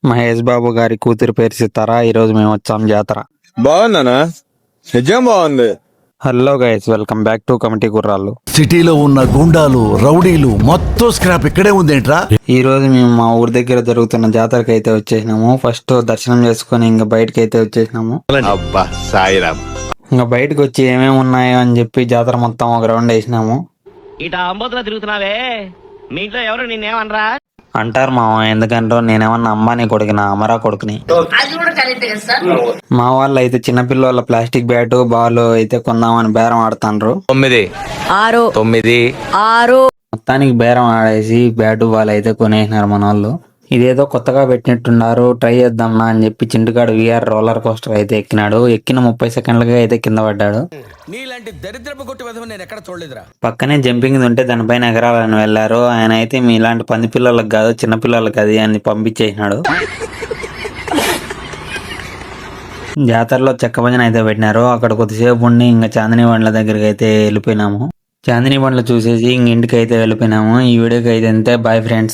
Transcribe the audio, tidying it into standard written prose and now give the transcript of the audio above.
మహేష్ బాబు గారి కూతురు పేరు సితారా. ఈరోజు మేము వచ్చాం జాతర. బాగుందనా? నిజం బాగుంది. Hello guys, welcome back to committee గుర్రాలు. సిటీలో ఉన్న గుండాలు రౌడీలు మొత్తం స్క్రాప్ ఇక్కడే ఉందేంట్రా? ఈ రోజు మేము మా ఊరి దగ్గర జరుగుతున్న జాతరకి అయితే వచ్చేసినాము. ఫస్ట్ దర్శనం చేసుకుని ఇంకా బయటకి అయితే వచ్చేసినాము. అబ్బా సాయిరామ్. ఇంకా బయటకు వచ్చి ఏమేమి ఉన్నాయో అని చెప్పి జాతర మొత్తం ఒక రౌండ్ వేసినాము. ఇట అంబోతులో తిరుగుతున్నావే, మీ ఇంట్లో ఎవరు నిన్నేమనరా? అంటారు మామ, ఎందుకంటే నేనేమన్నా అంబానీ కొడుకునా, అమరా కొడుకుని. మా వాళ్ళు అయితే చిన్నపిల్లల ప్లాస్టిక్ బ్యాట్ బాల్ అయితే కొందామని బేరం ఆడుతాండ్రు. 9 ఆరు మొత్తానికి బేరం ఆడేసి బ్యాట్ బాల్ అయితే కొనేసినారు మన వాళ్ళు. ఇదేదో కొత్తగా పెట్టినట్టున్నారు, ట్రై చేద్దాంనా అని చెప్పి చింటుగాడు విఆర్ రోలర్ కోస్టర్ అయితే ఎక్కినాడు. ఎక్కిన 30 సెకండ్లకి అయితే కింద పడ్డాడు. నీలాంటి దరిద్రపు కొట్టి విధవ నేను ఎక్కడ చూడలేదురా. పక్కనే జంపింగ్ ఉంటే దానిపైన ఎగరాలని వెళ్లారు. ఆయన అయితే మీ ఇలాంటి పంది పిల్లలకు కాదు, చిన్న పిల్లలకి అది అని పంపించేసినాడు. జాతరలో చెక్క భజన అయితే పెట్టినారు. అక్కడ కొద్దిసేపు ఉండి ఇంకా చాందినీ బండ్ల దగ్గరికి అయితే వెళ్ళిపోయినాము. చాందినీ బండ్లు చూసేసి ఇంక ఇంటికి అయితే వెళ్ళిపోయినాము. ఈ వీడియోకి అయితే అంతే. Bye friends.